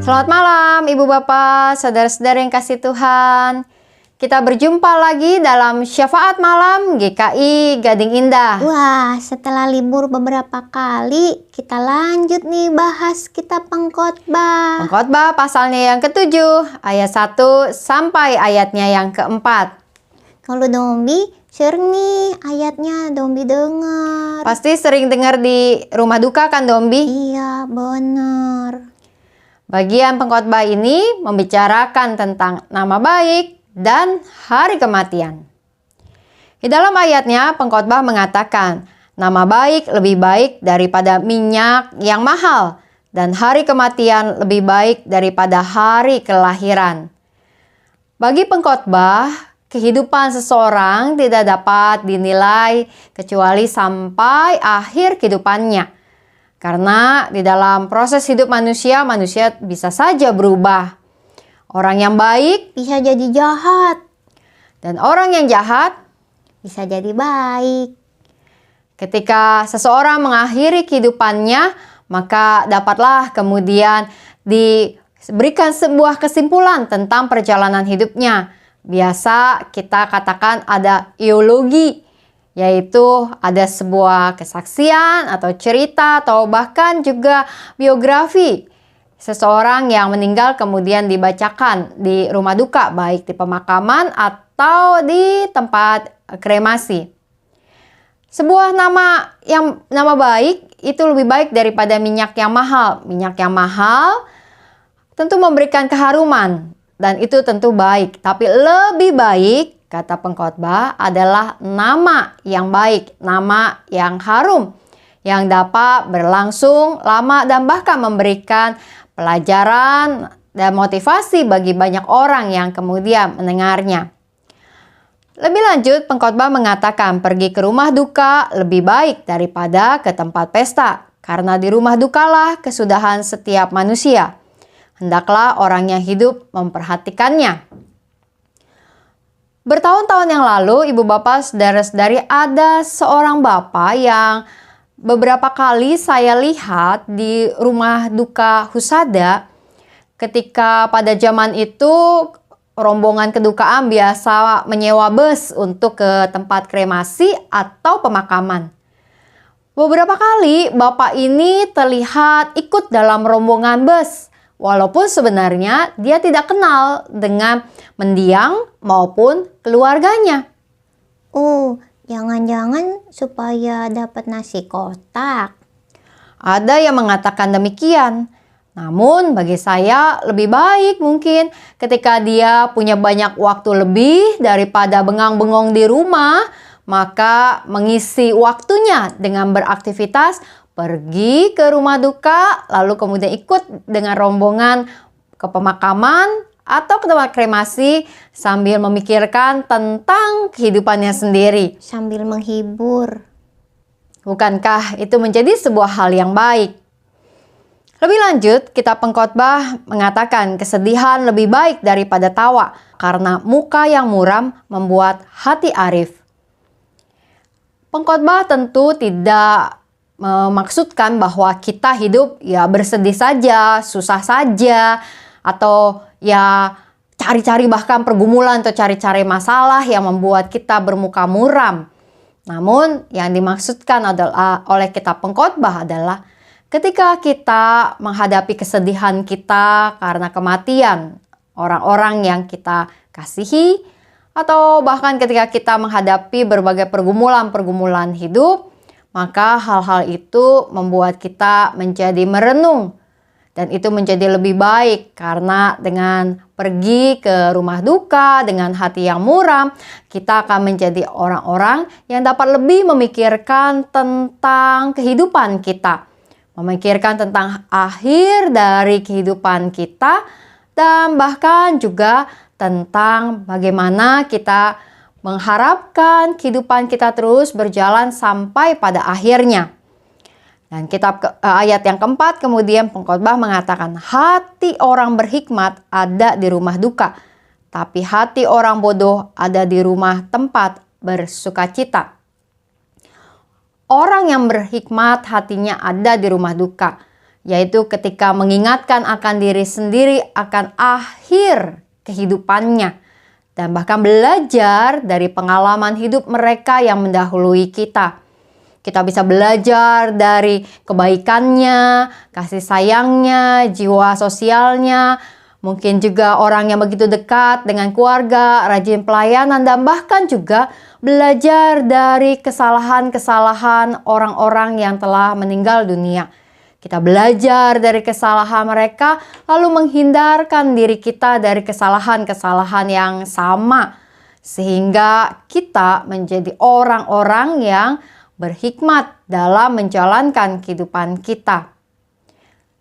Selamat malam Ibu Bapak, saudara-saudara yang kasih Tuhan. Kita berjumpa lagi dalam Syafaat Malam GKI Gading Indah. Wah, setelah libur beberapa kali, kita lanjut nih bahas kitab Pengkhotbah. Pengkhotbah pasalnya yang ke-7, ayat 1 sampai ayatnya yang ke-4. Kalau Dombi, sering nih ayatnya Dombi dengar. Pasti sering dengar di rumah duka kan Dombi? Iya, benar. Bagian pengkhotbah ini membicarakan tentang nama baik dan hari kematian. Di dalam ayatnya, pengkhotbah mengatakan, nama baik lebih baik daripada minyak yang mahal, dan hari kematian lebih baik daripada hari kelahiran. Bagi pengkhotbah, kehidupan seseorang tidak dapat dinilai kecuali sampai akhir kehidupannya. Karena di dalam proses hidup manusia, manusia bisa saja berubah. Orang yang baik Bisa jadi jahat, dan orang yang jahat. bisa jadi baik. Ketika seseorang mengakhiri kehidupannya, maka dapatlah kemudian diberikan sebuah kesimpulan tentang perjalanan hidupnya. Biasa kita katakan ada eologi, yaitu ada sebuah kesaksian atau cerita atau bahkan juga biografi seseorang yang meninggal kemudian dibacakan di rumah duka, baik di pemakaman atau di tempat kremasi. Sebuah nama baik itu lebih baik daripada minyak yang mahal. Minyak yang mahal tentu memberikan keharuman dan itu tentu baik, tapi lebih baik, kata pengkhotbah, adalah nama yang baik, nama yang harum, yang dapat berlangsung lama dan bahkan memberikan pelajaran dan motivasi bagi banyak orang yang kemudian mendengarnya. Lebih lanjut, pengkhotbah mengatakan pergi ke rumah duka lebih baik daripada ke tempat pesta, karena di rumah dukalah kesudahan setiap manusia. Hendaklah orang yang hidup memperhatikannya. Bertahun-tahun yang lalu, Ibu Bapak, saudara-saudari, ada seorang bapak yang beberapa kali saya lihat di rumah duka Husada. Ketika pada zaman itu rombongan kedukaan biasa menyewa bus untuk ke tempat kremasi atau pemakaman. Beberapa kali bapak ini terlihat ikut dalam rombongan bus, walaupun sebenarnya dia tidak kenal dengan mendiang maupun keluarganya. Oh, jangan-jangan supaya dapat nasi kotak. Ada yang mengatakan demikian. Namun bagi saya lebih baik mungkin ketika dia punya banyak waktu lebih daripada bengang-bengong di rumah, maka mengisi waktunya dengan beraktivitas, pergi ke rumah duka, lalu kemudian ikut dengan rombongan ke pemakaman atau ke tempat kremasi sambil memikirkan tentang kehidupannya sendiri. Sambil menghibur. Bukankah itu menjadi sebuah hal yang baik? Lebih lanjut, kitab Pengkhotbah mengatakan kesedihan lebih baik daripada tawa karena muka yang muram membuat hati arif. Pengkhotbah tentu tidak memaksudkan bahwa kita hidup ya bersedih saja, susah saja, atau ya cari-cari bahkan pergumulan atau cari-cari masalah yang membuat kita bermuka muram. Namun yang dimaksudkan adalah oleh kitab Pengkhotbah adalah ketika kita menghadapi kesedihan kita karena kematian orang-orang yang kita kasihi, atau bahkan ketika kita menghadapi berbagai pergumulan-pergumulan hidup, maka hal-hal itu membuat kita menjadi merenung. Dan itu menjadi lebih baik karena dengan pergi ke rumah duka dengan hati yang muram, kita akan menjadi orang-orang yang dapat lebih memikirkan tentang kehidupan kita. Memikirkan tentang akhir dari kehidupan kita dan bahkan juga tentang bagaimana kita mengharapkan kehidupan kita terus berjalan sampai pada akhirnya. Dan ayat yang keempat kemudian pengkhotbah mengatakan hati orang berhikmat ada di rumah duka, tapi hati orang bodoh ada di rumah tempat bersukacita. Orang yang berhikmat hatinya ada di rumah duka. yaitu ketika mengingatkan akan diri sendiri akan akhir kehidupannya, dan bahkan belajar dari pengalaman hidup mereka yang mendahului kita. Kita bisa belajar dari kebaikannya, kasih sayangnya, jiwa sosialnya, mungkin juga orang yang begitu dekat dengan keluarga, rajin pelayanan, dan bahkan juga belajar dari kesalahan-kesalahan orang-orang yang telah meninggal dunia. Kita belajar dari kesalahan mereka, lalu menghindarkan diri kita dari kesalahan-kesalahan yang sama. Sehingga kita menjadi orang-orang yang berhikmat dalam menjalankan kehidupan kita.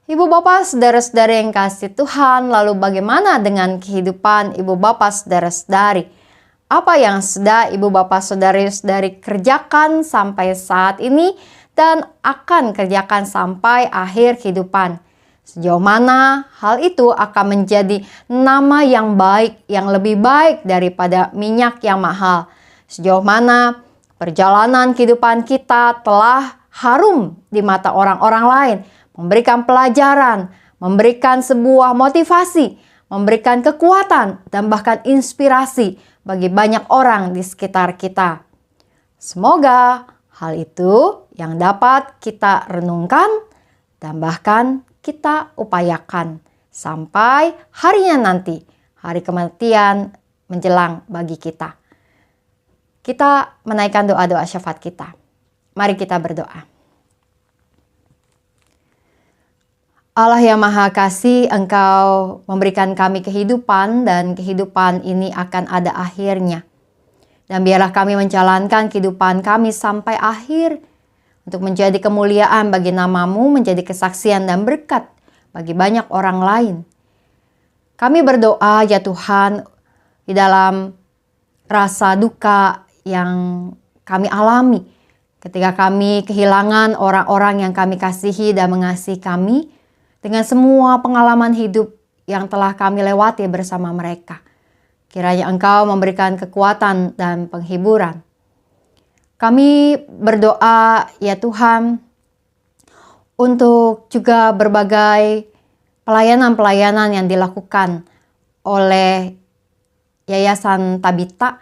Ibu bapak saudara-saudari yang kasih Tuhan, lalu bagaimana dengan kehidupan ibu bapak saudara-saudari? Apa yang sudah ibu bapak saudari-saudari kerjakan sampai saat ini dan akan kerjakan sampai akhir kehidupan? Sejauh mana hal itu akan menjadi nama yang baik, yang lebih baik daripada minyak yang mahal? Sejauh mana perjalanan kehidupan kita telah harum di mata orang-orang lain, memberikan pelajaran, memberikan sebuah motivasi, memberikan kekuatan, dan bahkan inspirasi bagi banyak orang di sekitar kita. Semoga hal itu yang dapat kita renungkan dan bahkan kita upayakan sampai harinya nanti, hari kematian menjelang bagi kita. Kita menaikkan doa-doa syafaat kita. Mari kita berdoa. Allah yang Maha Kasih, Engkau memberikan kami kehidupan dan kehidupan ini akan ada akhirnya. Dan biarlah kami menjalankan kehidupan kami sampai akhir untuk menjadi kemuliaan bagi nama-Mu, menjadi kesaksian dan berkat bagi banyak orang lain. Kami berdoa ya Tuhan, di dalam rasa duka yang kami alami ketika kami kehilangan orang-orang yang kami kasihi dan mengasihi kami, dengan semua pengalaman hidup yang telah kami lewati bersama mereka. Kiranya Engkau memberikan kekuatan dan penghiburan. Kami berdoa ya Tuhan untuk juga berbagai pelayanan-pelayanan yang dilakukan oleh Yayasan Tabita.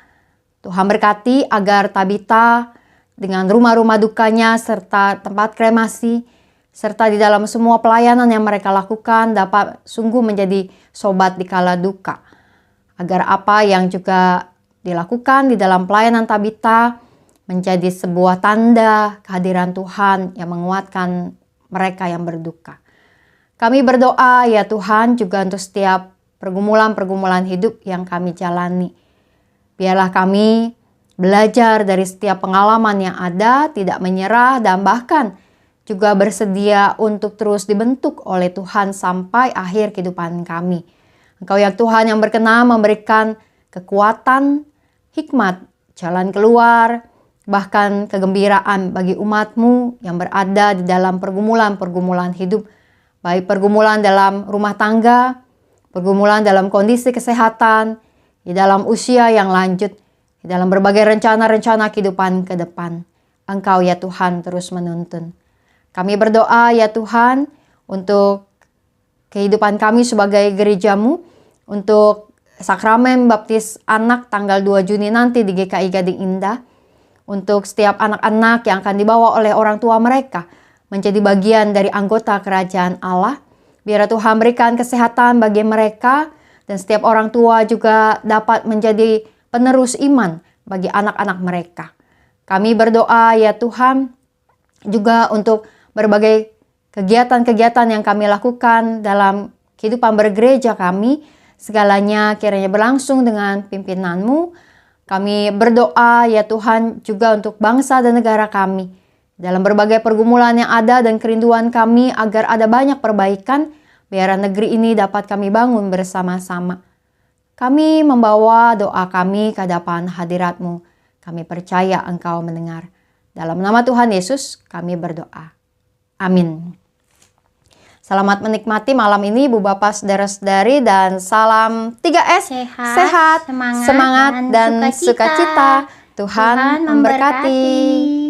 Tuhan berkati agar Tabita dengan rumah-rumah dukanya serta tempat kremasi, serta di dalam semua pelayanan yang mereka lakukan dapat sungguh menjadi sobat di kala duka. Agar apa yang juga dilakukan di dalam pelayanan Tabita menjadi sebuah tanda kehadiran Tuhan yang menguatkan mereka yang berduka. Kami berdoa ya Tuhan juga untuk setiap pergumulan-pergumulan hidup yang kami jalani. Biarlah kami belajar dari setiap pengalaman yang ada, tidak menyerah dan bahkan juga bersedia untuk terus dibentuk oleh Tuhan sampai akhir kehidupan kami. Engkau ya Tuhan yang berkenan memberikan kekuatan, hikmat, jalan keluar, bahkan kegembiraan bagi umat-Mu yang berada di dalam pergumulan-pergumulan hidup. Baik pergumulan dalam rumah tangga, pergumulan dalam kondisi kesehatan, di dalam usia yang lanjut, di dalam berbagai rencana-rencana kehidupan ke depan. Engkau ya Tuhan terus menuntun. Kami berdoa ya Tuhan untuk kehidupan kami sebagai gereja-Mu, untuk sakramen baptis anak tanggal 2 Juni nanti di GKI Gading Indah, untuk setiap anak-anak yang akan dibawa oleh orang tua mereka menjadi bagian dari anggota kerajaan Allah. Biar Tuhan berikan kesehatan bagi mereka dan setiap orang tua juga dapat menjadi penerus iman bagi anak-anak mereka. Kami berdoa ya Tuhan juga untuk berbagai kegiatan-kegiatan yang kami lakukan dalam kehidupan bergereja kami, segalanya kiranya berlangsung dengan pimpinan-Mu. Kami berdoa ya Tuhan juga untuk bangsa dan negara kami, dalam berbagai pergumulan yang ada dan kerinduan kami agar ada banyak perbaikan, biar negeri ini dapat kami bangun bersama-sama. Kami membawa doa kami ke hadapan hadirat-Mu. Kami percaya Engkau mendengar. Dalam nama Tuhan Yesus kami berdoa. Amin. Selamat menikmati malam ini Ibu Bapak Saudara-saudari dan salam 3S. Sehat, semangat dan sukacita. Tuhan memberkati.